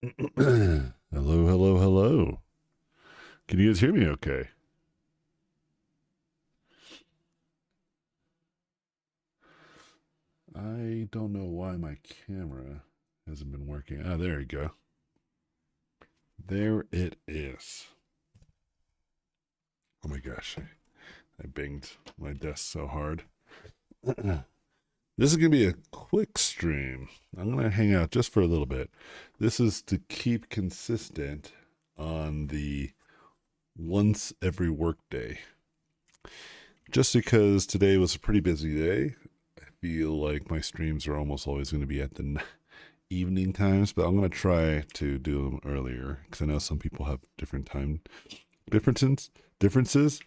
Hello, hello, hello. Can you guys hear me okay? I don't know why my camera hasn't been working. Ah, there you go. There it is. Oh my gosh, I banged my desk so hard. This is going to be a quick stream. I'm going to hang out just for a little bit. This is to keep consistent on the once every workday. Just because today was a pretty busy day, I feel like my streams are almost always going to be at the evening times, but I'm going to try to do them earlier because I know some people have different time differences. Differences,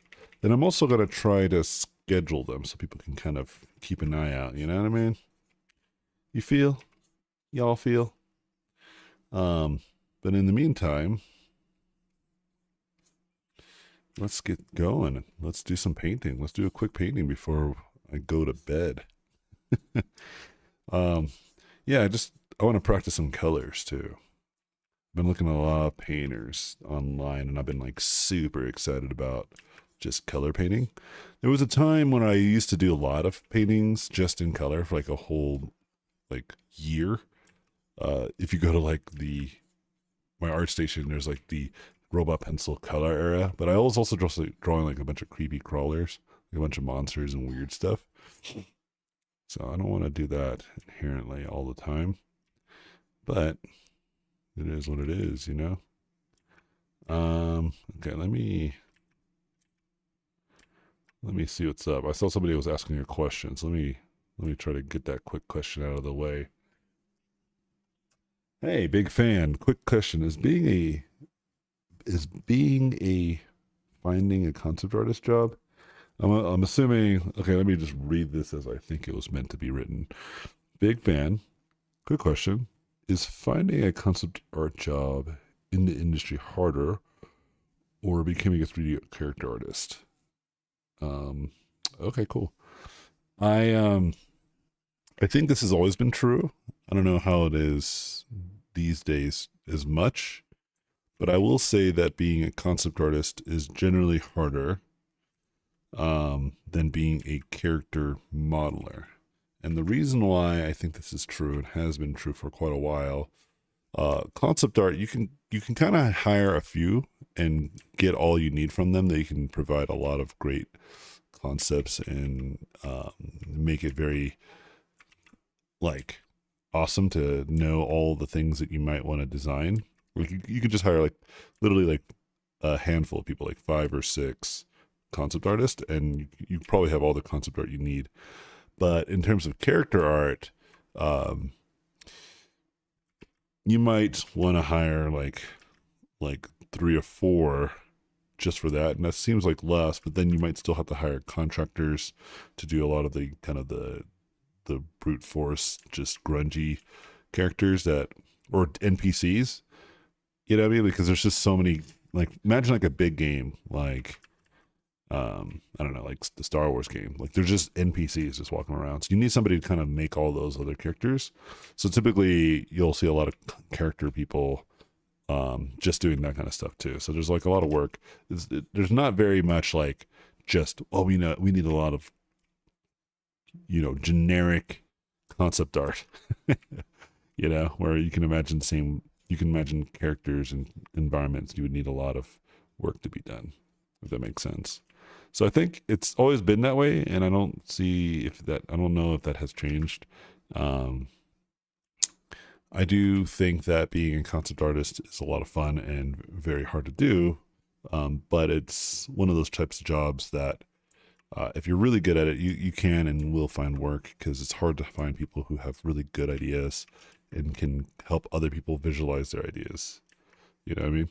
and I'm also going to try to schedule them so people can kind of keep an eye out. You know what I mean? You feel? Y'all feel? Um, but in the meantime, let's get going. Let's do some painting. Let's do a quick painting before I go to bed. um, yeah, I want to practice some colors too. I've been looking at a lot of painters online, and I've been like super excited about just color painting. There was a time when I used to do a lot of paintings just in color for like a whole like year. If you go to like the my art station, there's like the Robotpencil color era, but I was also just like drawing like a bunch of creepy crawlers, like a bunch of monsters and weird stuff. So I don't want to do that inherently all the time, but it is what it is, you know. Okay, let me see what's up. I saw somebody was asking a question, so let me try to get that quick question out of the way. Hey, big fan. Quick question: is being a finding a concept artist job? I'm assuming. Okay, let me just read this as I think it was meant to be written. Big fan. Quick question: is finding a concept art job in the industry harder, or becoming a 3D character artist? Um, okay, cool. I I think this has always been true. I don't know how it is these days as much, but I will say that being a concept artist is generally harder than being a character modeler. And the reason why I think this is true and has been true for quite a while, concept art you can kind of hire a few and get all you need from them. They can provide a lot of great concepts and make it very like awesome to know all the things that you might want to design. Like you could just hire like literally like a handful of people, like five or six concept artists, and you probably have all the concept art you need. But in terms of character art, um, you might want to hire like three or four just for that, and that seems like less. But then you might still have to hire contractors to do a lot of the kind of the brute force, just grungy characters that or NPCs. You know what I mean? Because there's just so many. Like imagine like a big game like I don't know, like the Star Wars game. Like there's just NPCs just walking around. So you need somebody to kind of make all those other characters. So typically you'll see a lot of character people just doing that kind of stuff too. So there's like a lot of work. There's not very much like just we know we need a lot of generic concept art. Where you can imagine characters and environments. You would need a lot of work to be done, if that makes sense. So I think it's always been that way, and I don't know if that has changed. Um, I do think that being a concept artist is a lot of fun and very hard to do, but it's one of those types of jobs that if you're really good at it, you can and will find work because it's hard to find people who have really good ideas and can help other people visualize their ideas. You know what I mean?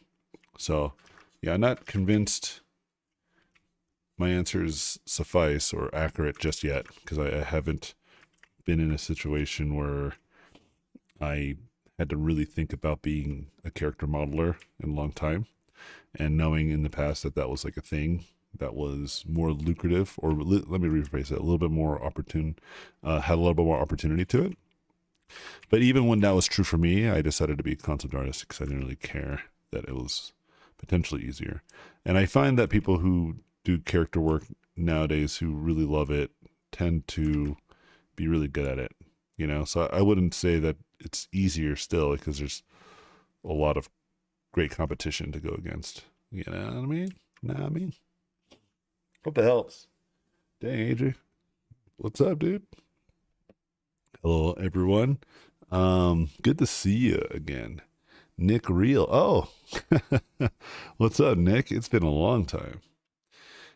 So, yeah, I'm not convinced my answers suffice or accurate just yet because I haven't been in a situation where I had to really think about being a character modeler in a long time and knowing in the past that that was like a thing that was more lucrative, or let me rephrase it, a little bit more opportune, had a little bit more opportunity to it. But even when that was true for me, I decided to be a concept artist because I didn't really care that it was potentially easier. And I find that people who do character work nowadays who really love it tend to be really good at it, you know? So I wouldn't say that it's easier still because there's a lot of great competition to go against. You know what I mean? Know what I mean? Hope that helps. Dang, Adrian. What's up, dude? Hello, everyone. Good to see you again. Nick Real. Oh, what's up, Nick? It's been a long time.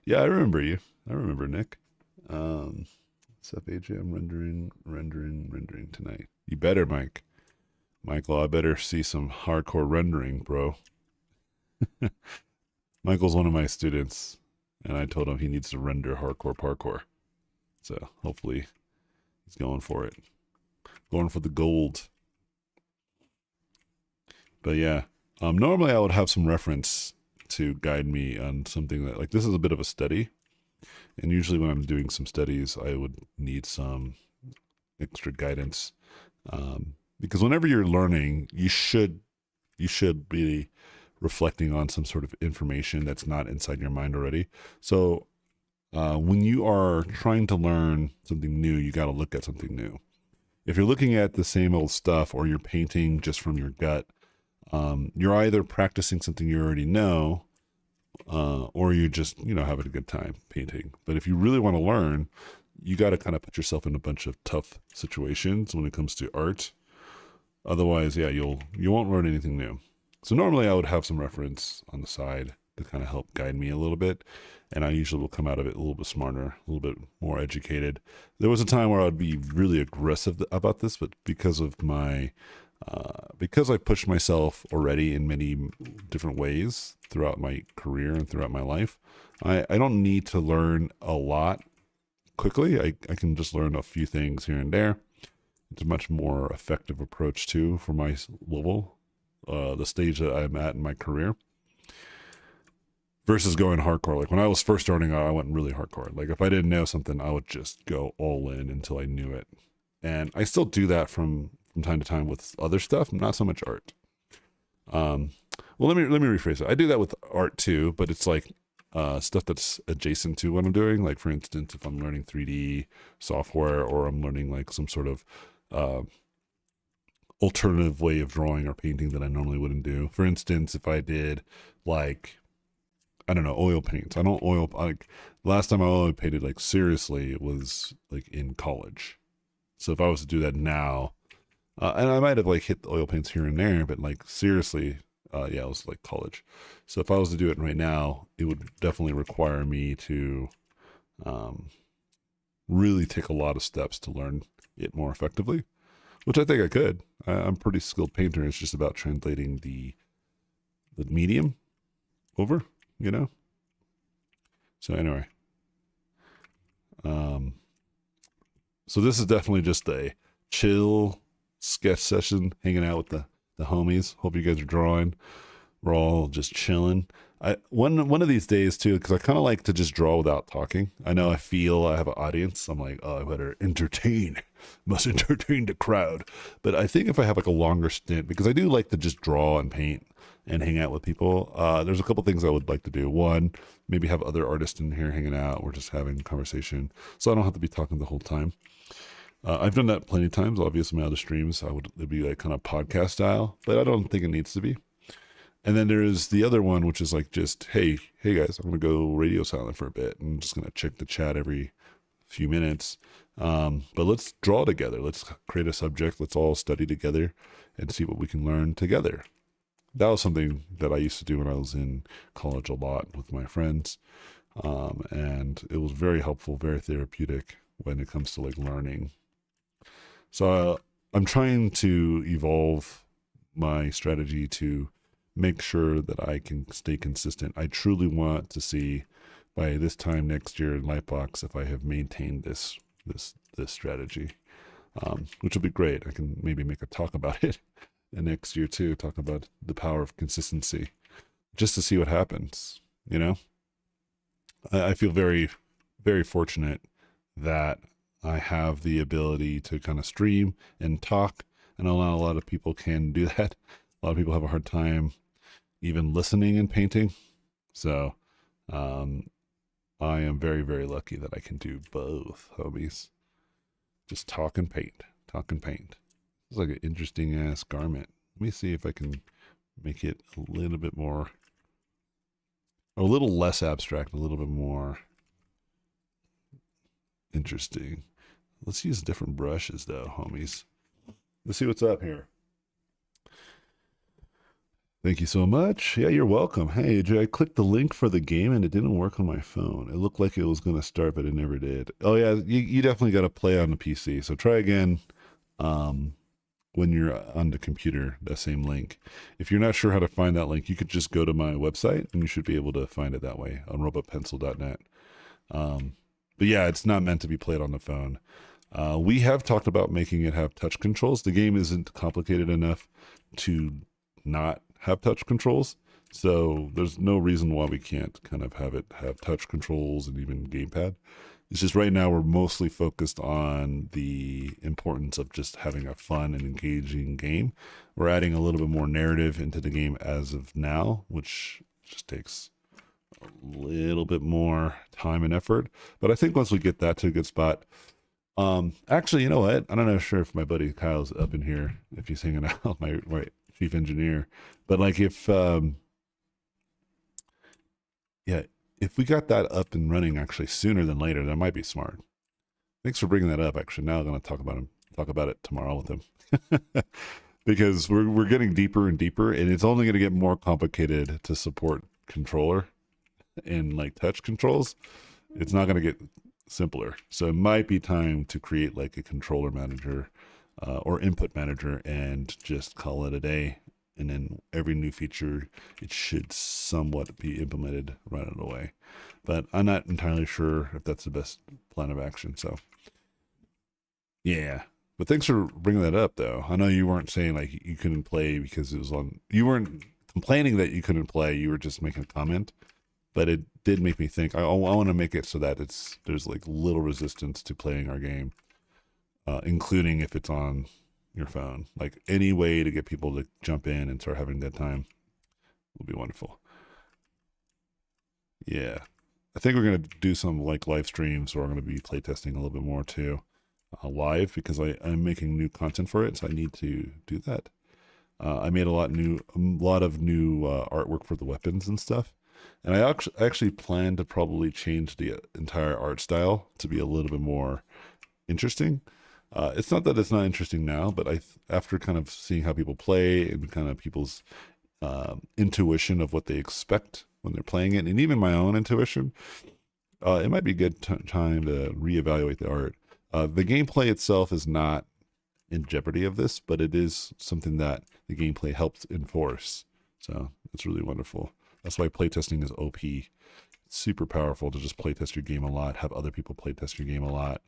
Yeah, I remember you. I remember Nick. What's up, AJ? I'm rendering tonight. You better, Mike. Michael, I better see some hardcore rendering, bro. Michael's one of my students, and I told him he needs to render hardcore parkour. So hopefully he's going for it. Going for the gold. But yeah, normally I would have some reference to guide me on something that, like, this is a bit of a study. And usually when I'm doing some studies, I would need some extra guidance. Because whenever you're learning, you should be reflecting on some sort of information that's not inside your mind already. So when you are trying to learn something new, you got to look at something new. If you're looking at the same old stuff or you're painting just from your gut, you're either practicing something you already know, or you're just, having a good time painting. But if you really want to learn, you got to kind of put yourself in a bunch of tough situations when it comes to art. Otherwise, yeah, you won't learn anything new. So normally I would have some reference on the side to kind of help guide me a little bit. And I usually will come out of it a little bit smarter, a little bit more educated. There was a time where I would be really aggressive about this, but because of because I pushed myself already in many different ways throughout my career and throughout my life, I don't need to learn a lot quickly. I can just learn a few things here and there. It's a much more effective approach too for my level, the stage that I'm at in my career, versus going hardcore. Like when I was first starting out, I went really hardcore. Like if I didn't know something, I would just go all in until I knew it. And I still do that from time to time with other stuff, not so much art. Well, let me rephrase it. I do that with art too, but it's like stuff that's adjacent to what I'm doing. Like for instance, if I'm learning 3D software or I'm learning like some sort of alternative way of drawing or painting that I normally wouldn't do. For instance, if I did like, I don't know, oil paints. I don't oil, like last time I oil painted like seriously, it was like in college. So if I was to do that now, and I might have like hit the oil paints here and there, but like seriously, yeah, it was like college. So if I was to do it right now, it would definitely require me to really take a lot of steps to learn it more effectively, which I think I could. I'm a pretty skilled painter. It's just about translating the medium over, So anyway, so this is definitely just a chill sketch session, hanging out with the homies. Hope you guys are drawing. We're all just chilling. One of these days too, because I kind of like to just draw without talking. I know I feel I have an audience. I'm like, oh, I better must entertain the crowd. But I think if I have like a longer stint, because I do like to just draw and paint and hang out with people. There's a couple things I would like to do. One, maybe have other artists in here hanging out. We're just having a conversation, so I don't have to be talking the whole time. I've done that plenty of times. Obviously, my other streams, it'd be like kind of podcast style, but I don't think it needs to be. And then there's the other one, which is like just, hey guys, I'm gonna go radio silent for a bit. I'm just gonna check the chat every few minutes. But let's draw together. Let's create a subject. Let's all study together and see what we can learn together. That was something that I used to do when I was in college a lot with my friends. And it was very helpful, very therapeutic when it comes to like learning. So I'm trying to evolve my strategy to make sure that I can stay consistent. I truly want to see by this time next year in Lightbox if I have maintained this strategy, which will be great. I can maybe make a talk about it and next year too, talk about the power of consistency, just to see what happens. I feel very, very fortunate that I have the ability to kind of stream and talk I know not a lot of people can do that. A lot of people have a hard time even listening and painting. So um, I am very, very lucky that I can do both, homies. Just talk and paint. Talk and paint. It's like an interesting ass garment. Let me see if I can make it a little bit more, a little less abstract, a little bit more interesting. Let's use different brushes though, homies. Let's see what's up here. Thank you so much. Yeah, you're welcome. Hey, I clicked the link for the game and it didn't work on my phone. It looked like it was going to start, but it never did. Oh yeah, you definitely got to play on the PC. So try again when you're on the computer, that same link. If you're not sure how to find that link, you could just go to my website and you should be able to find it that way on robotpencil.net. But yeah, it's not meant to be played on the phone. We have talked about making it have touch controls. The game isn't complicated enough to not have touch controls, so there's no reason why we can't kind of have it have touch controls and even gamepad. It's just right now we're mostly focused on the importance of just having a fun and engaging game. We're adding a little bit more narrative into the game as of now, which just takes a little bit more time and effort. But I think once we get that to a good spot, actually, you know what? I don't know sure if my buddy Kyle's up in here, if he's hanging out, my chief engineer. But like yeah, if we got that up and running actually sooner than later, that might be smart. Thanks for bringing that up. Actually, now I'm going to talk about it tomorrow with him. Because we're getting deeper and deeper, and it's only going to get more complicated to support controller and like touch controls. It's not going to get simpler. So it might be time to create like a controller manager or input manager and just call it a day. And then every new feature, it should somewhat be implemented right away. But I'm not entirely sure if that's the best plan of action. So yeah. But thanks for bringing that up, though. I know you weren't saying like you couldn't play because it was on. You weren't complaining that you couldn't play. You were just making a comment. But it did make me think. I want to make it so that there's like little resistance to playing our game, including if it's on your phone. Like any way to get people to jump in and start having a good time will be wonderful. Yeah, I think we're gonna do some like live streams, or I'm gonna be playtesting a little bit more too, live because I'm making new content for it, so I need to do that. I made a lot of new artwork for the weapons and stuff. And I actually plan to probably change the entire art style to be a little bit more interesting. It's not that it's not interesting now, but after kind of seeing how people play and kind of people's intuition of what they expect when they're playing it, and even my own intuition, it might be a good time to reevaluate the art. The gameplay itself is not in jeopardy of this, but it is something that the gameplay helps enforce. So it's really wonderful. That's why playtesting is OP. It's super powerful to just playtest your game a lot, have other people playtest your game a lot.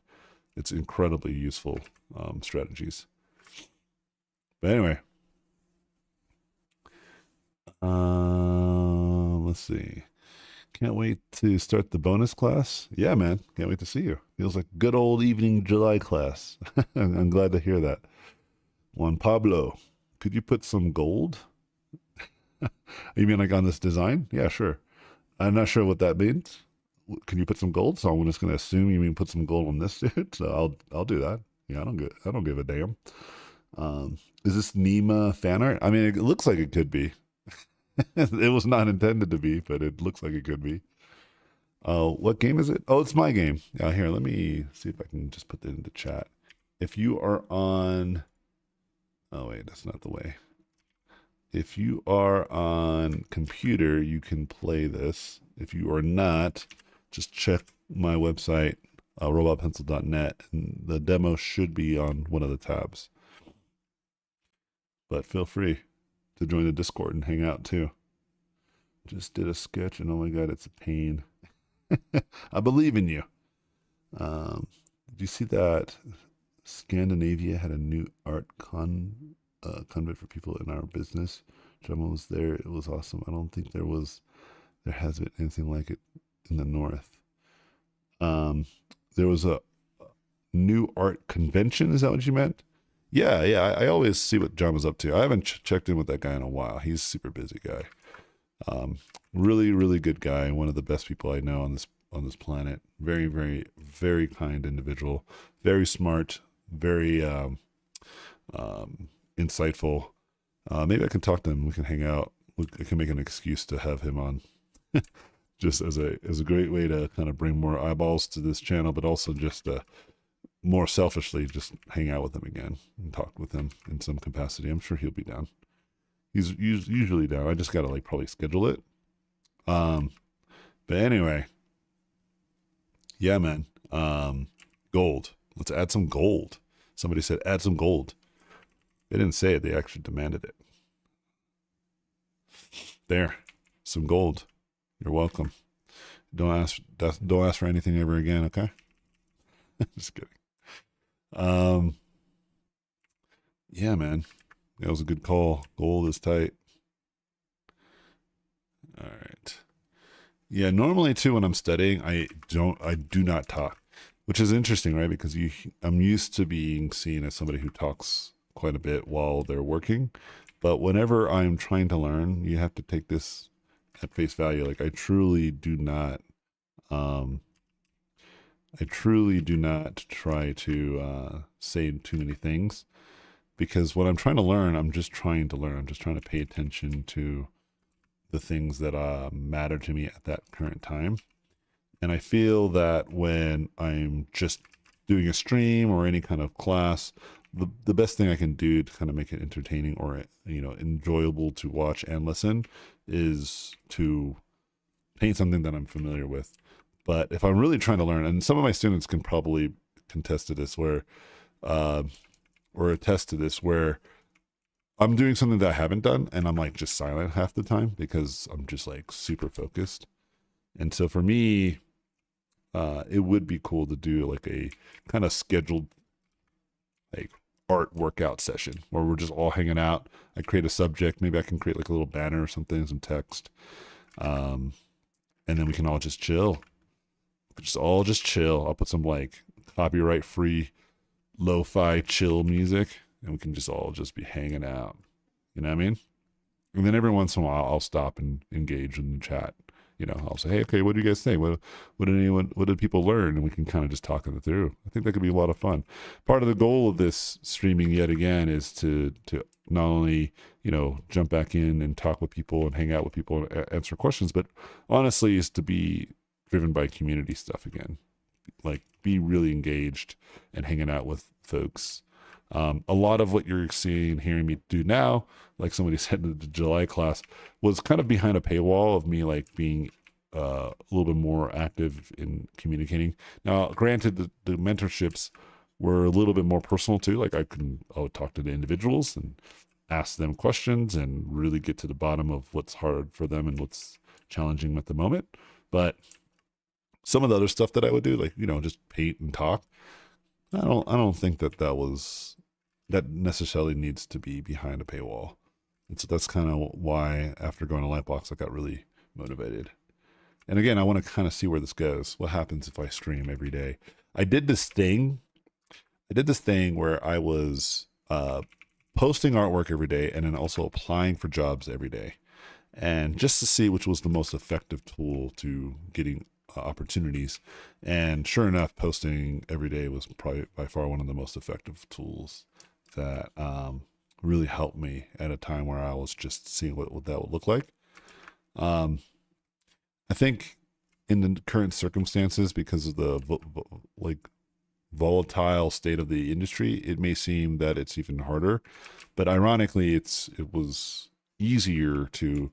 It's incredibly useful strategies. But anyway, let's see. Can't wait to start the bonus class. Yeah, man. Can't wait to see you. Feels like good old evening July class. I'm glad to hear that. Juan Pablo, could you put some gold? You mean like on this design? Yeah, sure. I'm not sure what that means. Can you put some gold? So I'm just gonna assume you mean put some gold on this dude. So I'll do that. Yeah, I don't give a damn. Is this Nima fan art? I mean, it looks like it could be. It was not intended to be, but it looks like it could be. What game is it? Oh, it's my game. Here, let me see if I can just put that into chat. If you are on, oh wait, that's not the way. If you are on computer, you can play this. If you are not, just check my website, robotpencil.net, and the demo should be on one of the tabs. But feel free to join the Discord and hang out too. Just did a sketch, and oh my god, it's a pain. I believe in you. Did you see that Scandinavia had a new art convent for people in our business? Gemma was there. It was awesome. I don't think there has been anything like it in the north. There was a new art convention. Is that what you meant? Yeah, yeah. I always see what John was up to. I haven't checked in with that guy in a while. He's a super busy guy. Um, really, really good guy. One of the best people I know on this planet. Very, very, very kind individual. Very smart. Very insightful. Maybe I can talk to him. We can hang out. I can make an excuse to have him on, just as a great way to kind of bring more eyeballs to this channel, but also just more selfishly just hang out with him again and talk with him in some capacity. I'm sure he'll be down. He's usually down. I just gotta like probably schedule it. Um, but anyway, yeah, man. Gold. Let's add some gold. Somebody said add some gold. They didn't say it. They actually demanded it. There, some gold. You're welcome. Don't ask for anything ever again. Okay. Just kidding. Um, yeah, man. That was a good call. Gold is tight. All right. Yeah, normally too when I'm studying, I do not talk, which is interesting, right? Because I'm used to being seen as somebody who talks quite a bit while they're working, but whenever I'm trying to learn, you have to take this at face value. Like um I truly do not try to say too many things, because when I'm trying to learn, I'm just trying to learn. I'm just trying to pay attention to the things that matter to me at that current time. And I feel that when I'm just doing a stream or any kind of class, the best thing I can do to kind of make it entertaining or enjoyable to watch and listen is to paint something that I'm familiar with. But if I'm really trying to learn, and some of my students can probably contest to this, or attest to this, where I'm doing something that I haven't done and I'm like just silent half the time because I'm just like super focused. And so for me, it would be cool to do like a kind of scheduled like art workout session where we're just all hanging out. I create a subject. Maybe I can create like a little banner or something, some text. And then we can all just chill. Just chill. I'll put some like copyright free lo-fi chill music and we can just all just be hanging out. You know what I mean? And then every once in a while I'll stop and engage in the chat. I'll say, hey, okay, what do you guys think? What did people learn? And we can kind of just talk it through. I think that could be a lot of fun. Part of the goal of this streaming yet again is to not only, jump back in and talk with people and hang out with people and answer questions, but honestly is to be driven by community stuff again. Like be really engaged and hanging out with folks. A lot of what you're seeing and hearing me do now, like somebody said in the July class, was kind of behind a paywall of me like being a little bit more active in communicating. Now, granted, the mentorships were a little bit more personal too. Like I would talk to the individuals and ask them questions and really get to the bottom of what's hard for them and what's challenging at the moment. But some of the other stuff that I would do, like, just paint and talk, I don't think that necessarily needs to be behind a paywall. And so that's kind of why after going to Lightbox, I got really motivated. And again, I want to kind of see where this goes. What happens if I stream every day? I did this thing where I was posting artwork every day and then also applying for jobs every day. And just to see which was the most effective tool to getting opportunities. And sure enough, posting every day was probably by far one of the most effective tools that really helped me at a time where I was just seeing what that would look like. I think in the current circumstances, because of the volatile state of the industry, it may seem that it's even harder. But ironically, it was easier to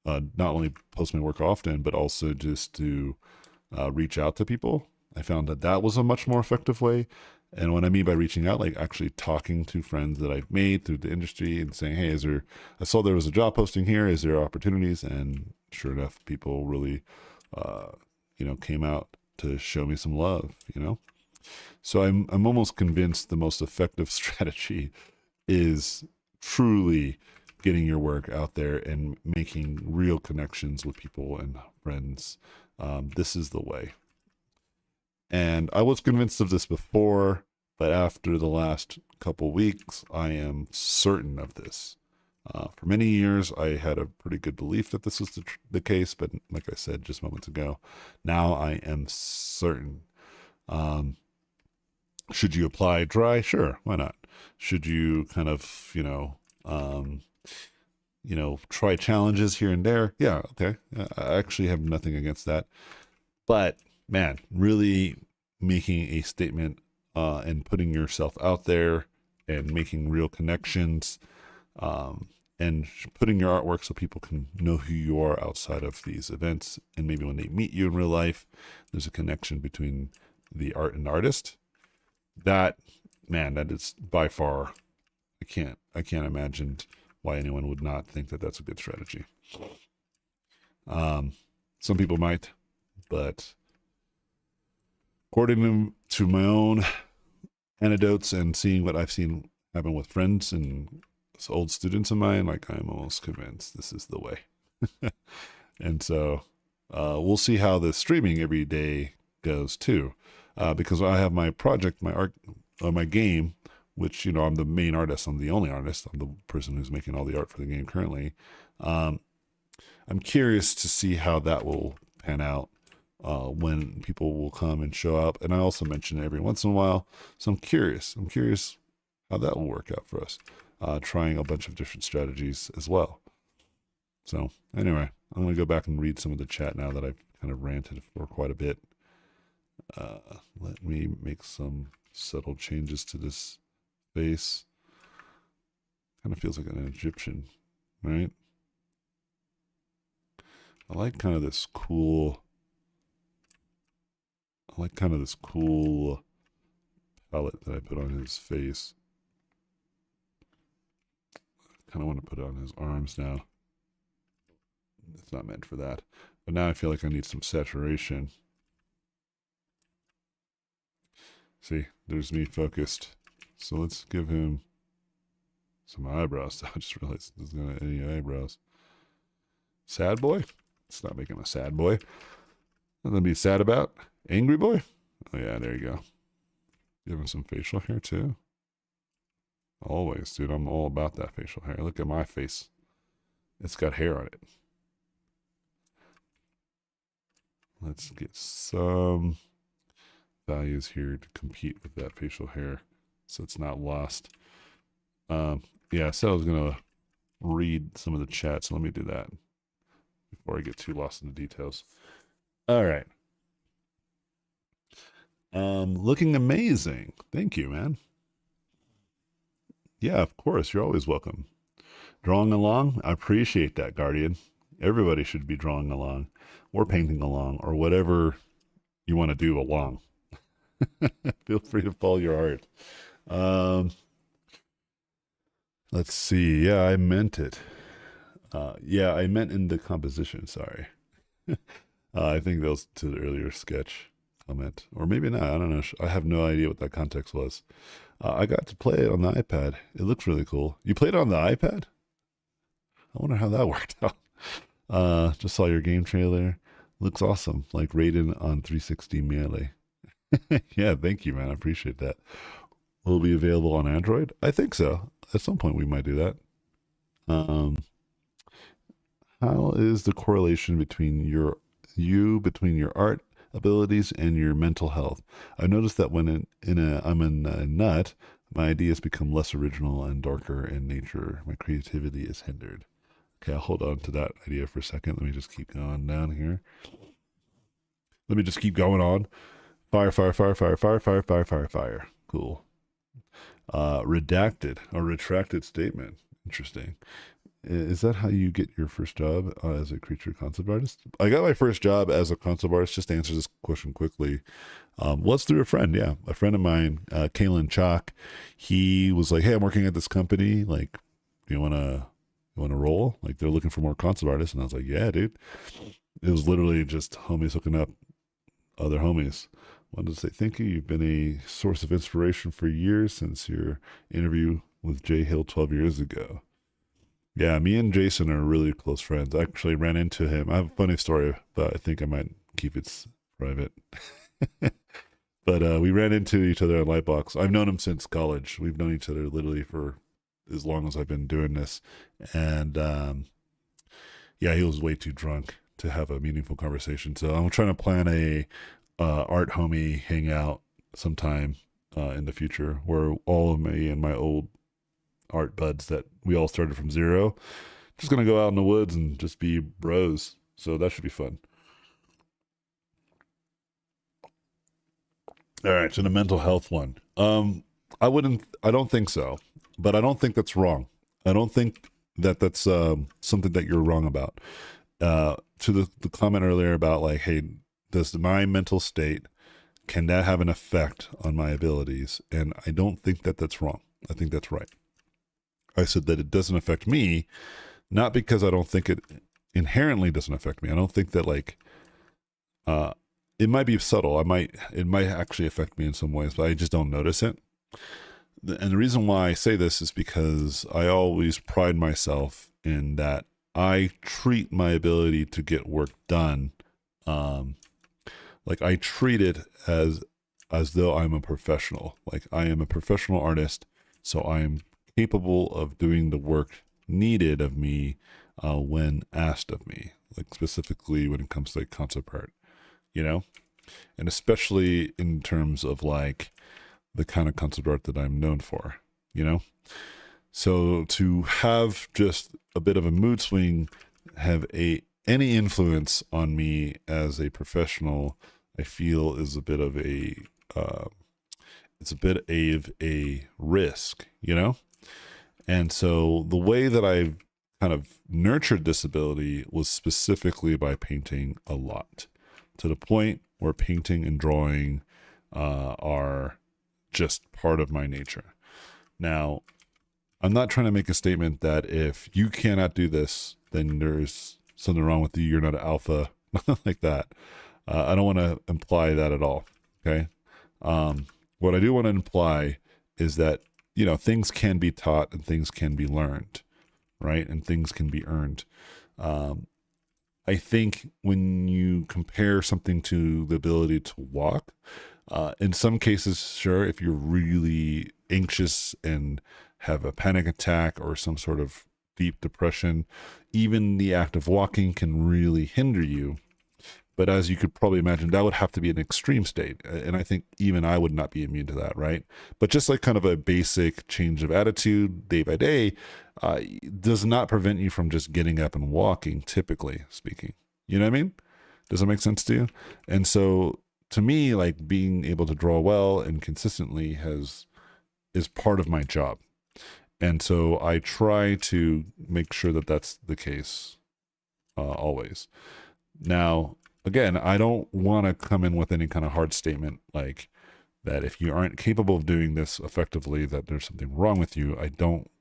not only post my work often, but also just to reach out to people. I found that was a much more effective way. And what I mean by reaching out, like actually talking to friends that I've made through the industry and saying, hey, I saw there was a job posting here. Is there opportunities? And sure enough, people really, came out to show me some love, So I'm almost convinced the most effective strategy is truly getting your work out there and making real connections with people and friends. This is the way. And I was convinced of this before, But after the last couple weeks, I am certain of this. For many years, I had a pretty good belief that this was the case, but like I said just moments ago, now I am certain. Um, should you apply dry? Sure, why not? Should you kind of, try challenges here and there? Yeah, okay. I actually have nothing against that. But man, really making a statement and putting yourself out there and making real connections and putting your artwork so people can know who you are outside of these events. And maybe when they meet you in real life, there's a connection between the art and artist. That, man, that is by far, I can't imagine why anyone would not think that that's a good strategy. Some people might, but according to my own anecdotes and seeing what I've seen happen with friends and old students of mine, like I'm almost convinced this is the way. And so we'll see how the streaming every day goes too, because I have my project, my art, my game, which I'm the main artist. I'm the only artist. I'm the person who's making all the art for the game currently. I'm curious to see how that will pan out when people will come and show up. And I also mention it every once in a while. So I'm curious how that will work out for us. Trying a bunch of different strategies as well. So anyway, I'm going to go back and read some of the chat now that I've kind of ranted for quite a bit. Let me make some subtle changes to this face. Kind of feels like an Egyptian, right? I like kind of this cool palette that I put on his face. Kind of want to put it on his arms now. It's not meant for that. But now I feel like I need some saturation. See, there's me focused. So let's give him some eyebrows. I just realized there's not any eyebrows. Sad boy? It's not making a sad boy. Nothing to be sad about. Angry boy? Oh yeah, there you go. Give him some facial hair too. Always, dude. I'm all about that facial hair. Look at my face. It's got hair on it. Let's get some values here to compete with that facial hair so it's not lost. Yeah, I said I was going to read some of the chat, so let me do that before I get too lost in the details. All right. Looking amazing. Thank you, man. Yeah, of course. You're always welcome. Drawing along? I appreciate that, Guardian. Everybody should be drawing along or painting along or whatever you want to do along. Feel free to follow your art. Let's see. Yeah, I meant it. Yeah, I meant in the composition. Sorry. I think that was to the earlier sketch comment. Or maybe not. I don't know. I have no idea what that context was. I got to play it on the iPad. It looks really cool. You played it on the iPad? I wonder how that worked out. Just saw your game trailer. Looks awesome. Like Raiden on 360 Melee. Yeah, thank you, man. I appreciate that. Will it be available on Android? I think so. At some point we might do that. How is the correlation between your art abilities and your mental health? I noticed that when I'm in a nut, my ideas become less original and darker in nature. My creativity is hindered. Okay, I'll hold on to that idea for a second. Let me just keep going down here. Let me just keep going on. Fire, fire, fire, fire, fire, fire, fire, fire, fire. Cool. Redacted, a retracted statement. Interesting. Is that how you get your first job as a creature concept artist? I got my first job as a concept artist. Just to answer this question quickly, was through a friend. Yeah, a friend of mine, Kalen Chalk. He was like, "Hey, I'm working at this company. Like, do you wanna roll? Like, they're looking for more concept artists." And I was like, "Yeah, dude." It was literally just homies hooking up other homies. Wanted to say thank you. You've been a source of inspiration for years since your interview with Jay Hill 12 years ago. Yeah, me and Jason are really close friends. I actually ran into him. I have a funny story, but I think I might keep it private. But we ran into each other at Lightbox. I've known him since college. We've known each other literally for as long as I've been doing this. And yeah, he was way too drunk to have a meaningful conversation. So I'm trying to plan a art homie hangout sometime in the future, where all of me and my old art buds that we all started from zero, just gonna go out in the woods and just be bros. So that should be fun. All right, so the mental health one. I don't think so, but I don't think that's wrong. I don't think that that's something that you're wrong about. To the comment earlier about like, hey, does my mental state, can that have an effect on my abilities? And I don't think that that's wrong. I think that's right. I said that it doesn't affect me, not because I don't think it inherently doesn't affect me. I don't think that like, it might be subtle. It might actually affect me in some ways, but I just don't notice it. And the reason why I say this is because I always pride myself in that I treat my ability to get work done, like I treat it as though I'm a professional. Like I am a professional artist, so I am capable of doing the work needed of me when asked of me, like specifically when it comes to like concept art, you know, and especially in terms of like the kind of concept art that I'm known for, you know. So to have just a bit of a mood swing have any influence on me as a professional, I feel is a bit of it's a bit of a risk, you know. And so the way that I've kind of nurtured this ability was specifically by painting a lot, to the point where painting and drawing are just part of my nature. Now, I'm not trying to make a statement that if you cannot do this, then there's something wrong with you. You're not an alpha, nothing like that. I don't want to imply that at all. Okay. What I do want to imply is that, you know, things can be taught and things can be learned, right? And things can be earned. I think when you compare something to the ability to walk, in some cases, sure, if you're really anxious and have a panic attack or some sort of deep depression, even the act of walking can really hinder you. But as you could probably imagine, that would have to be an extreme state. And I think even I would not be immune to that, right? But just like kind of a basic change of attitude day by day does not prevent you from just getting up and walking, typically speaking. You know what I mean? Does that make sense to you? And so to me, like being able to draw well and consistently is part of my job. And so I try to make sure that that's the case always. Now, again, I don't want to come in with any kind of hard statement like that if you aren't capable of doing this effectively, that there's something wrong with you. I don't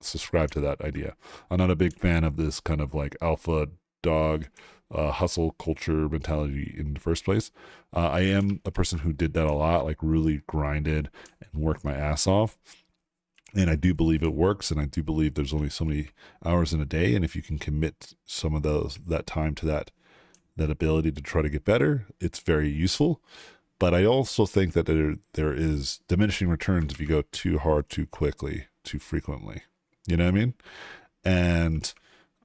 subscribe to that idea. I'm not a big fan of this kind of like alpha dog hustle culture mentality in the first place. I am a person who did that a lot, like really grinded and worked my ass off. And I do believe it works, and I do believe there's only so many hours in a day, and if you can commit some of that time to that ability to try to get better, it's very useful. But I also think that there is diminishing returns if you go too hard, too quickly, too frequently. You know what I mean? And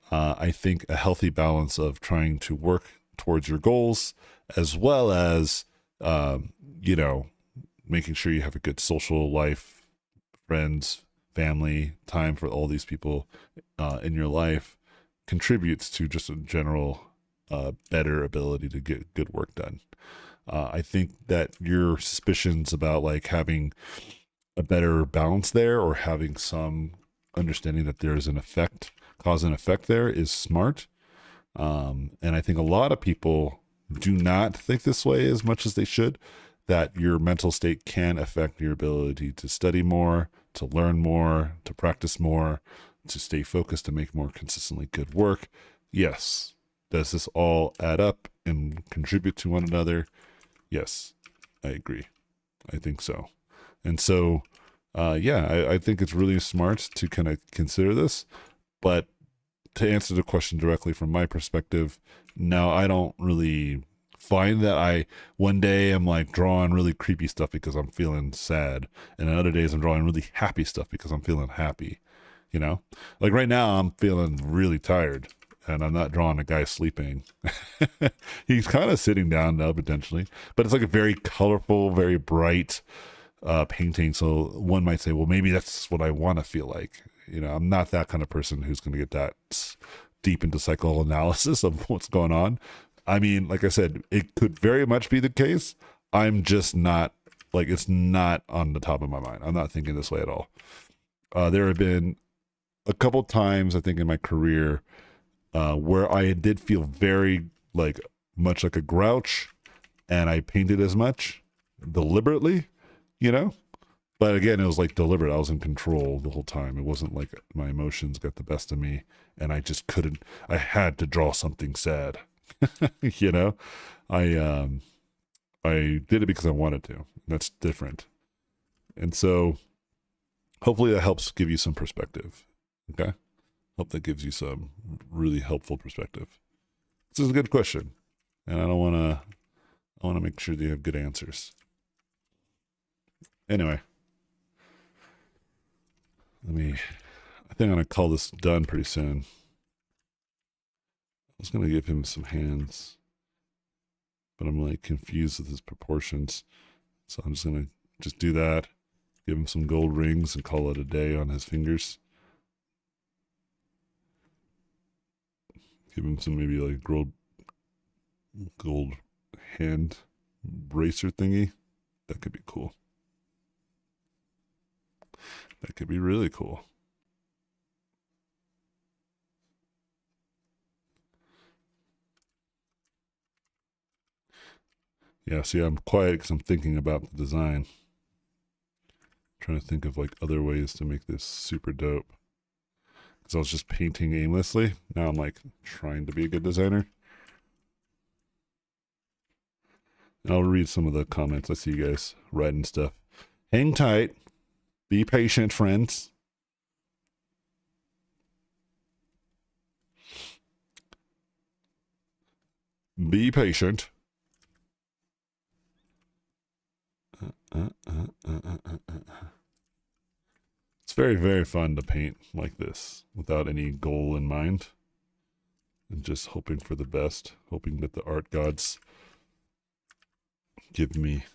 I think a healthy balance of trying to work towards your goals, as well as you know, making sure you have a good social life, friends, family, time for all these people in your life, contributes to just a general better ability to get good work done. I think that your suspicions about like having a better balance there, or having some understanding that there's an effect, cause and effect there, is smart. And I think a lot of people do not think this way as much as they should, that your mental state can affect your ability to study more, to learn more, to practice more, to stay focused, to make more consistently good work. Yes. Does this all add up and contribute to one another? Yes, I agree. I think so. And so, yeah, I think it's really smart to kind of consider this. But to answer the question directly from my perspective, no, I don't really find that one day I'm like drawing really creepy stuff because I'm feeling sad, and then other days I'm drawing really happy stuff because I'm feeling happy. You know, like right now I'm feeling really tired, and I'm not drawing a guy sleeping. He's kind of sitting down now potentially, but it's like a very colorful, very bright painting. So one might say, well, maybe that's what I want to feel like. You know, I'm not that kind of person who's going to get that deep into psychoanalysis of what's going on. I mean, like I said, it could very much be the case. I'm just not, like, it's not on the top of my mind. I'm not thinking this way at all. There have been a couple times, I think, in my career where I did feel very, like, much like a grouch, and I painted as much deliberately, you know? But again, it was like deliberate. I was in control the whole time. It wasn't like my emotions got the best of me and I just couldn't, I had to draw something sad. You know, I did it because I wanted to. That's different. And so hopefully that helps give you some perspective. Okay. Hope that gives you some really helpful perspective. This is a good question. And I want to make sure that you have good answers. Anyway, I think I'm going to call this done pretty soon. I was going to give him some hands, but I'm like confused with his proportions. So I'm just going to just do that, give him some gold rings and call it a day on his fingers. Give him some maybe like gold hand bracer thingy. That could be cool. That could be really cool. Yeah, see, I'm quiet because I'm thinking about the design. Trying to think of like other ways to make this super dope. Because I was just painting aimlessly. Now I'm like trying to be a good designer. And I'll read some of the comments. I see you guys writing stuff. Hang tight. Be patient, friends. Be patient. It's very, very fun to paint like this without any goal in mind. And just hoping for the best. Hoping that the art gods give me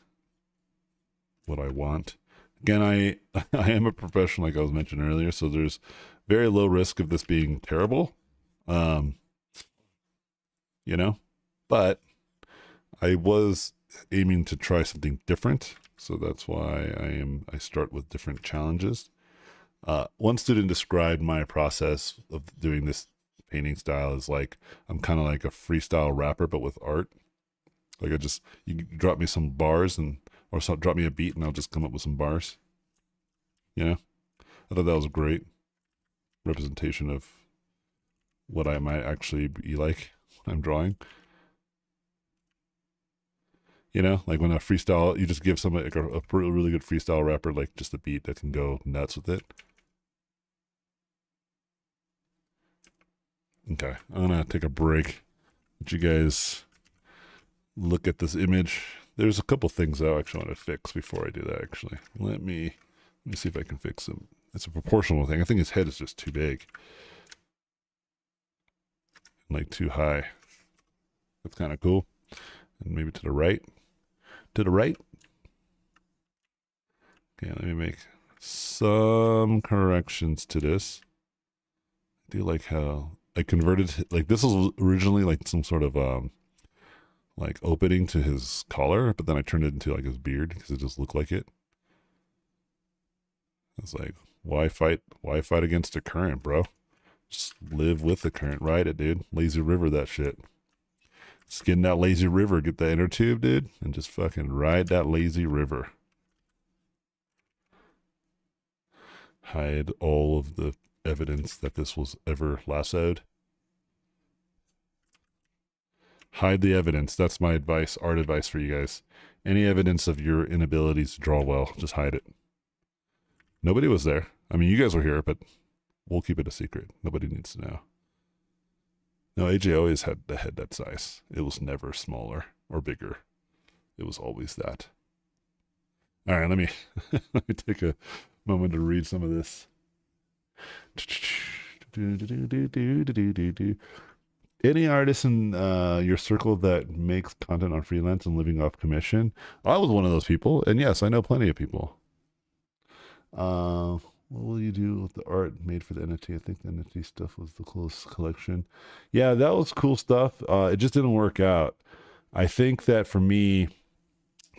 what I want. Again, I am a professional, like I was mentioned earlier, so there's very low risk of this being terrible. You know, but I was aiming to try something different, so that's why I start with different challenges. One student described my process of doing this painting style as like I'm kind of like a freestyle rapper, but with art. Like you drop me some bars or drop me a beat and I'll just come up with some bars. You know, I thought that was a great representation of what I might actually be like when I'm drawing. You know, like when a freestyle, you just give somebody like a really good freestyle rapper like just a beat that can go nuts with it. Okay, I'm gonna take a break. Let you guys look at this image. There's a couple things I actually want to fix before I do that. Actually, let me see if I can fix them. It's a proportional thing. I think his head is just too big, like too high. That's kind of cool. And maybe to the right. To the right. Okay, let me make some corrections to this. I do like how I converted, like this was originally like some sort of like opening to his collar, but then I turned it into like his beard because it just looked like it. It's like, why fight against the current, bro? Just live with the current. Ride it, dude. Lazy river that shit. Skin that lazy river, get that inner tube, dude, and just fucking ride that lazy river. Hide all of the evidence that this was ever lassoed. Hide the evidence. That's my advice, art advice for you guys. Any evidence of your inabilities to draw well, just hide it. Nobody was there. I mean, you guys were here, but we'll keep it a secret. Nobody needs to know. No, AJ always had the head that size. It was never smaller. or bigger. It was always that. All right, let me let me take a moment to read some of this. Any artist in your circle that makes content on freelance and living off commission? I was one of those people, and yes, I know plenty of people. What will you do with the art made for the NFT? I think the NFT stuff was the close collection. Yeah, that was cool stuff. It just didn't work out. I think that for me,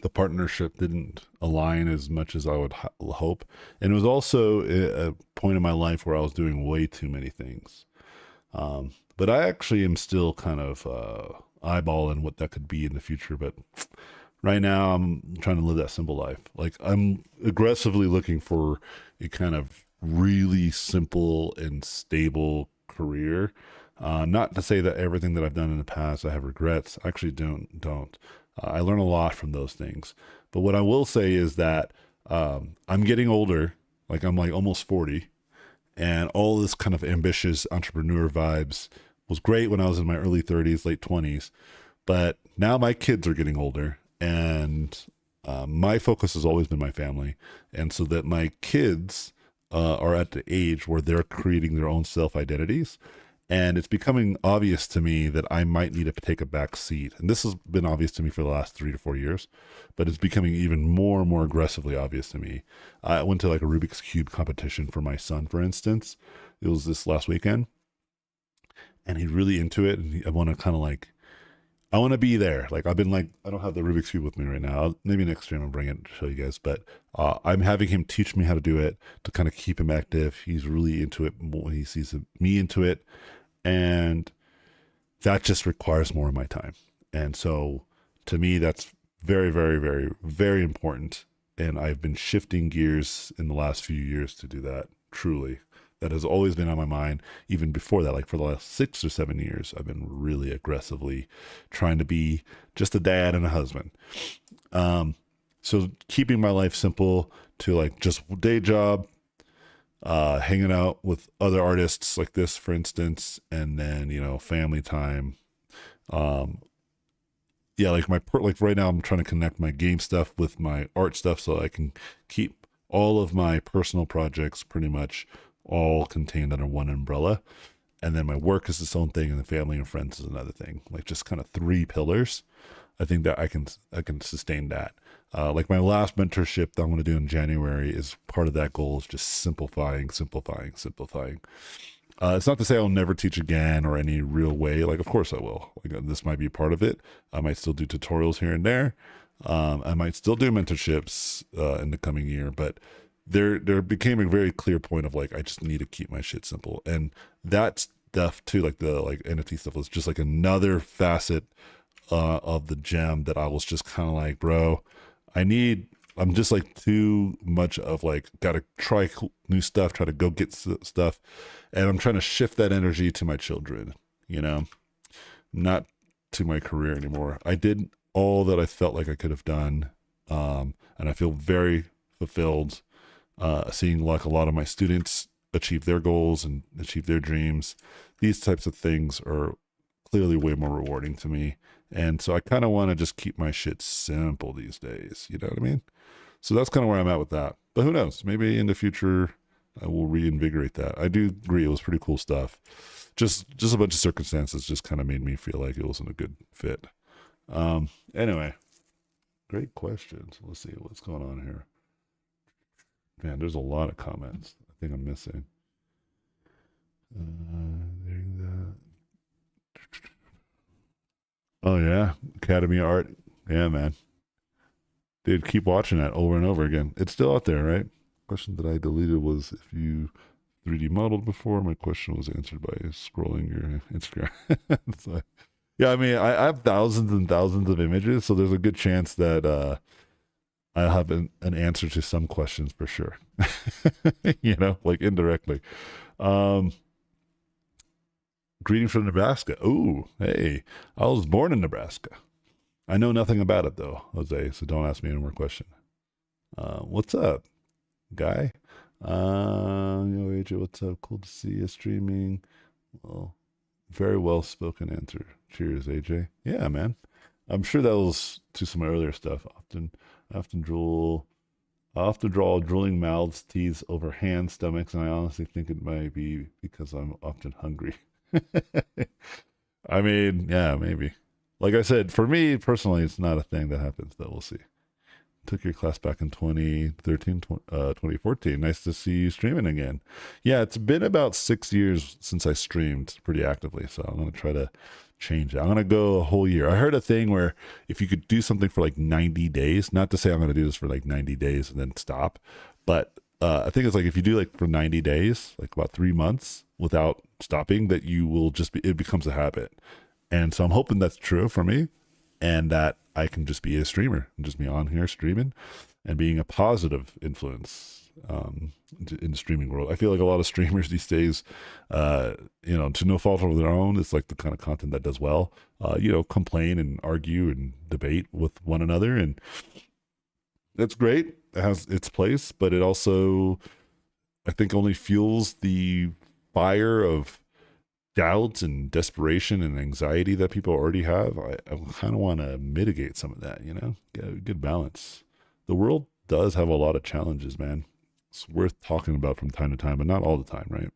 the partnership didn't align as much as I would hope. And it was also a point in my life where I was doing way too many things. But I actually am still kind of eyeballing what that could be in the future. But right now, I'm trying to live that simple life. Like, I'm aggressively looking for a kind of really simple and stable career. Not to say that everything that I've done in the past I have regrets. I actually don't. I learn a lot from those things. But what I will say is that I'm getting older. Like, I'm like almost 40, and all this kind of ambitious entrepreneur vibes was great when I was in my early 30s, late 20s. But now my kids are getting older, and my focus has always been my family. And so that my kids are at the age where they're creating their own self identities. And it's becoming obvious to me that I might need to take a back seat. And this has been obvious to me for the last 3 to 4 years, but it's becoming even more and more aggressively obvious to me. I went to like a Rubik's Cube competition for my son, for instance. It was this last weekend, and he's really into it. And I want to kind of like, I want to be there. Like, I've been like, I don't have the Rubik's Cube with me right now. Maybe next stream I'll bring it to show you guys. But I'm having him teach me how to do it to kind of keep him active. He's really into it when he sees me into it. And that just requires more of my time. And so to me, that's very, very, very, very important. And I've been shifting gears in the last few years to do that, truly. That has always been on my mind, even before that. Like, for the last 6 or 7 years, I've been really aggressively trying to be just a dad and a husband. So keeping my life simple to like just day job, hanging out with other artists like this, for instance, and then, family time. Yeah, like like right now I'm trying to connect my game stuff with my art stuff so I can keep all of my personal projects pretty much all contained under one umbrella. And then my work is its own thing, and the family and friends is another thing. Like, just kind of 3 pillars. I think that I can sustain that. Like, my last mentorship that I'm going to do in January is part of that goal, is just simplifying. It's not to say I'll never teach again or any real way. Like, of course I will. Like, this might be part of it. I might still do tutorials here and there. I might still do mentorships in the coming year, but there became a very clear point of like, I just need to keep my shit simple. And that stuff too, like the NFT stuff, was just like another facet of the gem that I was just kind of like, bro, I'm just like too much of like, gotta try new stuff, try to go get stuff. And I'm trying to shift that energy to my children, not to my career anymore. I did all that I felt like I could have done. And I feel very fulfilled seeing like a lot of my students achieve their goals and achieve their dreams. These types of things are clearly way more rewarding to me. And so I kind of want to just keep my shit simple these days. You know what I mean? So that's kind of where I'm at with that. But who knows? Maybe in the future I will reinvigorate that. I do agree it was pretty cool stuff. Just a bunch of circumstances just kind of made me feel like it wasn't a good fit. Anyway, great questions. Let's see what's going on here. Man, there's a lot of comments I think I'm missing. Oh yeah, Academy Art. Yeah, man. Dude, keep watching that over and over again. It's still out there, right? Question that I deleted was if you 3D modeled before. My question was answered by scrolling your Instagram. So, yeah, I mean, I have thousands and thousands of images, so there's a good chance that I have an answer to some questions for sure. Like indirectly. Greetings from Nebraska. Oh, hey, I was born in Nebraska. I know nothing about it though, Jose, so don't ask me any more questions. What's up, guy? AJ, what's up? Cool to see you streaming. Well, very well spoken answer. Cheers, AJ. Yeah, man. I'm sure that was to some earlier stuff. I often drool. I often draw drooling mouths, teeth over hands, stomachs, and I honestly think it might be because I'm often hungry. I mean, yeah, maybe. Like I said, for me personally, it's not a thing that happens. That we'll see. Took your class back in 2013, 2014. Nice to see you streaming again. Yeah, it's been about 6 years since I streamed pretty actively, so I'm gonna try to change it. I'm gonna go a whole year. I heard a thing where if you could do something for like 90 days, not to say I'm gonna do this for like 90 days and then stop, but I think it's like if you do like for 90 days, like about 3 months without stopping, that you will just be, it becomes a habit. And so I'm hoping that's true for me and that I can just be a streamer and just be on here streaming and being a positive influence in the streaming world. I feel like a lot of streamers these days, to no fault of their own, it's like the kind of content that does well, complain and argue and debate with one another. And that's great. It has its place, but it also, I think, only fuels the fire of doubts and desperation and anxiety that people already have. I kind of want to mitigate some of that, get a good balance. The world does have a lot of challenges, man. It's worth talking about from time to time, but not all the time, right?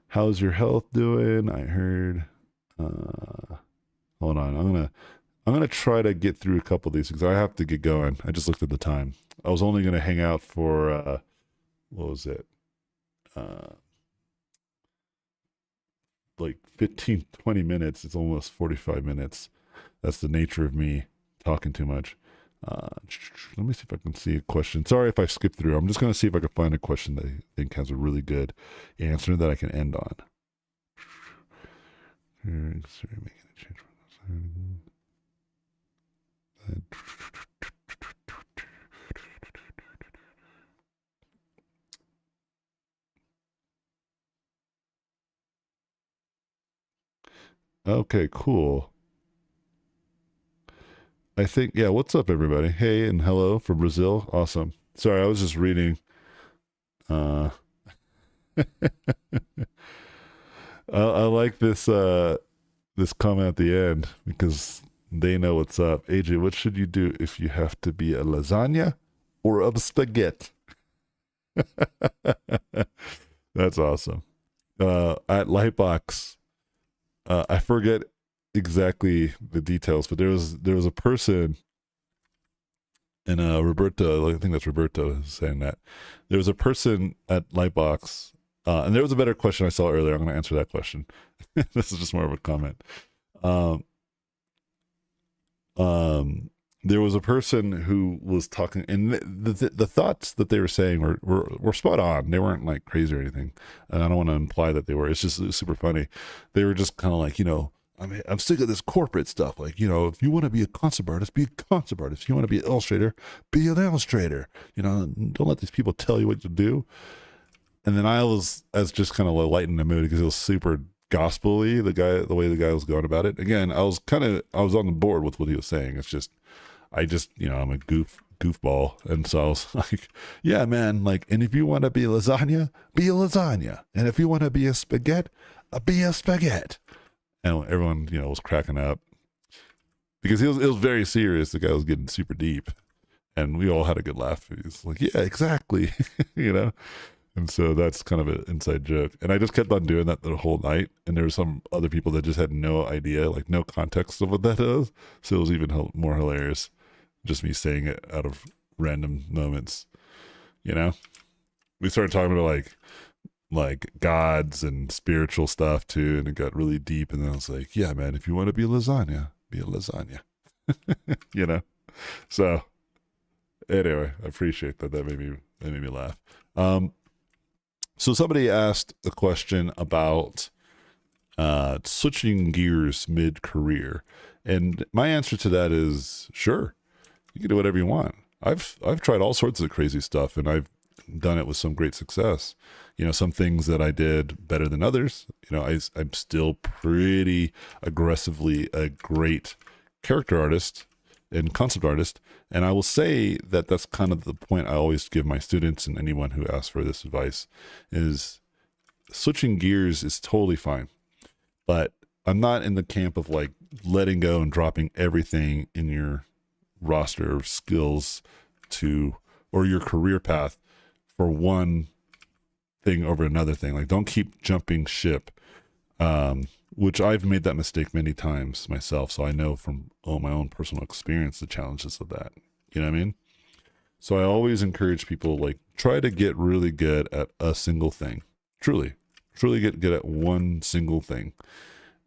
How's your health doing? I heard, hold on. I'm gonna try to get through a couple of these because I have to get going. I just looked at the time. I was only gonna hang out for, what was it? Like 15, 20 minutes. It's almost 45 minutes. That's the nature of me talking too much. Let me see if I can see a question. Sorry if I skip through. I'm just going to see if I can find a question that I think has a really good answer that I can end on. Okay, cool. I think, yeah, what's up, everybody? Hey and hello from Brazil. Awesome. Sorry, I was just reading. I like this comment at the end because they know what's up. AJ, what should you do if you have to be a lasagna or a spaghetti? That's awesome. At Lightbox, I forget exactly the details, but there was a person, and Roberto, I think that's Roberto saying that there was a person at Lightbox, and there was a better question I saw earlier. I'm going to answer that question. This is just more of a comment. There was a person who was talking, and the thoughts that they were saying were spot on. They weren't like crazy or anything, and I don't want to imply that they were. It's just super funny. They were just kind of like, I'm sick of this corporate stuff. Like, if you want to be a concept artist, be a concept artist. If you want to be an illustrator, be an illustrator. Don't let these people tell you what to do. And then I was just kind of lighten the mood because it was super gospel-y, the way the guy was going about it. Again, I was on the board with what he was saying. It's just, I'm a goofball. And so I was like, yeah, man, like, and if you want to be a lasagna, be a lasagna. And if you want to be a spaghetti, be a spaghetti. And everyone, was cracking up because it was very serious. The guy was getting super deep and we all had a good laugh. He's like, yeah, exactly. And so that's kind of an inside joke. And I just kept on doing that the whole night. And there were some other people that just had no idea, like no context of what that is. So it was even more hilarious. Just me saying it out of random moments, We started talking about like gods and spiritual stuff too. And it got really deep. And then I was like, yeah, man, if you want to be a lasagna, be a lasagna, So anyway, I appreciate that. That made me laugh. So somebody asked a question about switching gears mid-career, and my answer to that is sure, you can do whatever you want. I've tried all sorts of crazy stuff, and I've done it with some great success. Some things that I did better than others. I'm still pretty aggressively a great character artist and concept artist. And I will say that that's kind of the point I always give my students and anyone who asks for this advice is switching gears is totally fine. But I'm not in the camp of like letting go and dropping everything in your roster of skills to, or your career path for one thing over another thing. Like, don't keep jumping ship, which I've made that mistake many times myself. So I know from my own personal experience the challenges of that. You know what I mean? So I always encourage people, like, try to get really good at a single thing. Truly get good at one single thing.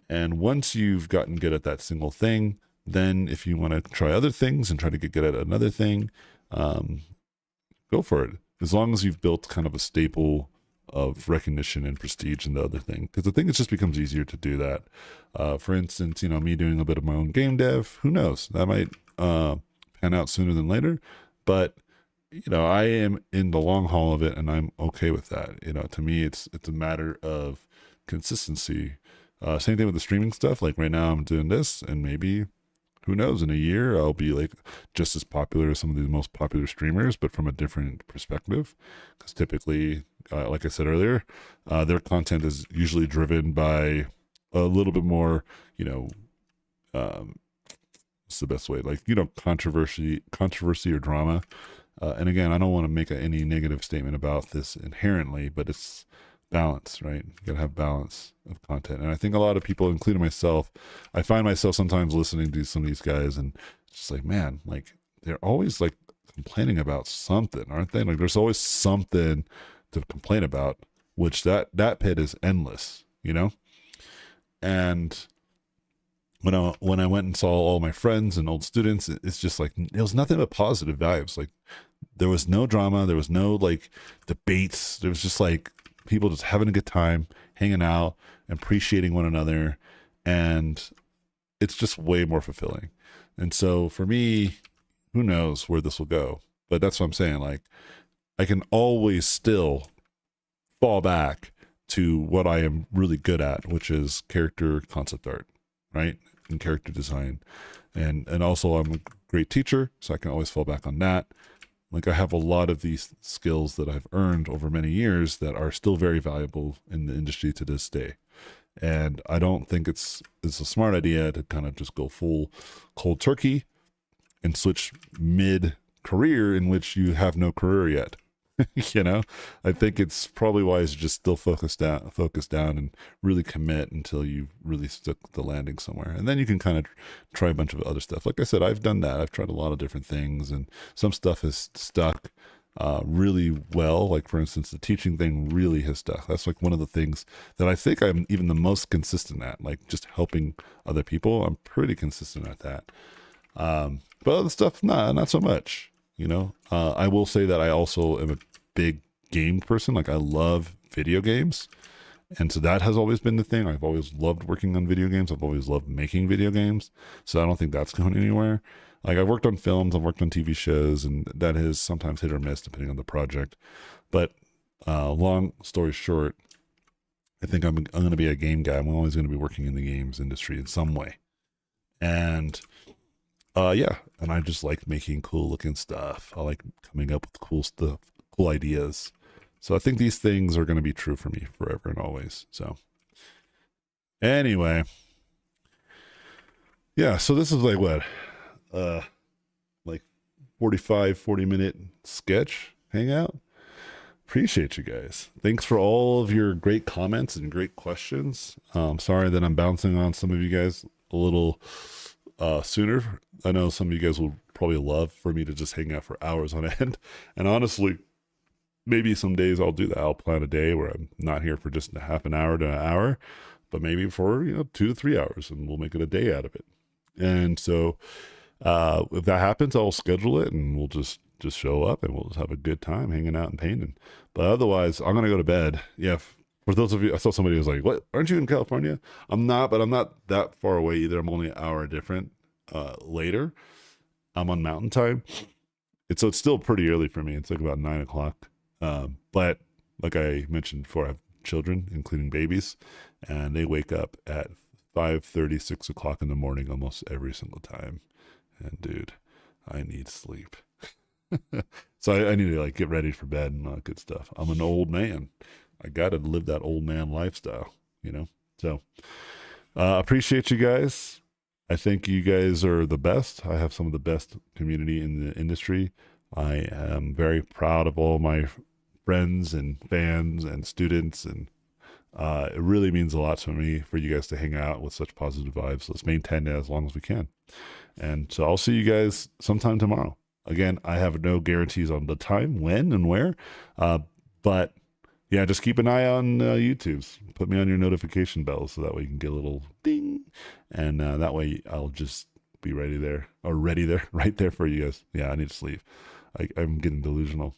And once you've gotten good at that single thing, then if you want to try other things and try to get good at another thing, go for it. As long as you've built kind of a staple of recognition and prestige in the other thing. Because I think it just becomes easier to do that. For instance, me doing a bit of my own game dev, who knows? That might pan out sooner than later. But I am in the long haul of it, and I'm okay with that. To me, it's a matter of consistency. Same thing with the streaming stuff. Like right now, I'm doing this, and maybe, who knows, in a year I'll be like just as popular as some of the most popular streamers, but from a different perspective. Because typically, like I said earlier, their content is usually driven by a little bit more, what's the best way? Like, controversy or drama. And again, I don't want to make any negative statement about this inherently, but it's balance, right? You gotta have balance of content. And I think a lot of people, including myself, I find myself sometimes listening to some of these guys and it's just like, man, like they're always like complaining about something, aren't they? Like there's always something to complain about, which that pit is endless, And when I went and saw all my friends and old students, it's just like, it was nothing but positive vibes. Like there was no drama. There was no like debates. There was just like people just having a good time, hanging out, appreciating one another. And it's just way more fulfilling. And so for me, who knows where this will go, but that's what I'm saying. Like I can always still fall back to what I am really good at, which is character concept art, right? And character design. And also I'm a great teacher, so I can always fall back on that. Like I have a lot of these skills that I've earned over many years that are still very valuable in the industry to this day. And I don't think it's a smart idea to kind of just go full cold turkey and switch mid career in which you have no career yet. I think it's probably wise to just still focus down and really commit until you really stuck the landing somewhere. And then you can kind of try a bunch of other stuff. Like I said, I've done that. I've tried a lot of different things and some stuff has stuck really well. Like for instance, the teaching thing really has stuck. That's like one of the things that I think I'm even the most consistent at, like just helping other people. I'm pretty consistent at that. But other stuff, not so much. I will say that I also am a big game person. Like I love video games. And so that has always been the thing. I've always loved working on video games. I've always loved making video games. So I don't think that's going anywhere. Like I've worked on films, I've worked on TV shows, and that is sometimes hit or miss depending on the project. But long story short, I think I'm going to be a game guy. I'm always going to be working in the games industry in some way. And yeah, and I just like making cool looking stuff. I like coming up with cool stuff, cool ideas. So I think these things are going to be true for me forever and always. So anyway, yeah, so this is like what, like 40-minute sketch hangout. Appreciate you guys. Thanks for all of your great comments and great questions. Sorry that I'm bouncing on some of you guys a little sooner. I know some of you guys will probably love for me to just hang out for hours on end. And honestly, maybe some days I'll do that. I'll plan a day where I'm not here for just a half an hour to an hour, but maybe for 2 to 3 hours, and we'll make it a day out of it. And so if that happens, I'll schedule it and we'll just show up and we'll just have a good time hanging out and painting. But otherwise, I'm gonna go to bed. Yeah. For those of you, I saw somebody who was like, "What? Aren't you in California?" I'm not, but I'm not that far away either. I'm only an hour different later. I'm on Mountain Time. So it's still pretty early for me. It's like about 9 o'clock. But like I mentioned before, I have children, including babies, and they wake up at 5:30, 6 o'clock in the morning almost every single time. And dude, I need sleep. So I need to like get ready for bed and all that good stuff. I'm an old man. I got to live that old man lifestyle, So Appreciate you guys. I think you guys are the best. I have some of the best community in the industry. I am very proud of all my friends and fans and students, and it really means a lot to me for you guys to hang out with such positive vibes. Let's maintain it as long as we can. And so I'll see you guys sometime tomorrow. Again, I have no guarantees on the time, when, and where, but yeah, just keep an eye on YouTube's. Put me on your notification bell so that way you can get a little ding, and that way I'll just be ready there, or ready there, right there for you guys. Yeah, I need to sleep. I'm getting delusional.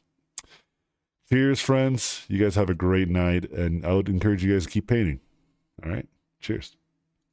Cheers, friends. You guys have a great night, and I would encourage you guys to keep painting. All right. Cheers.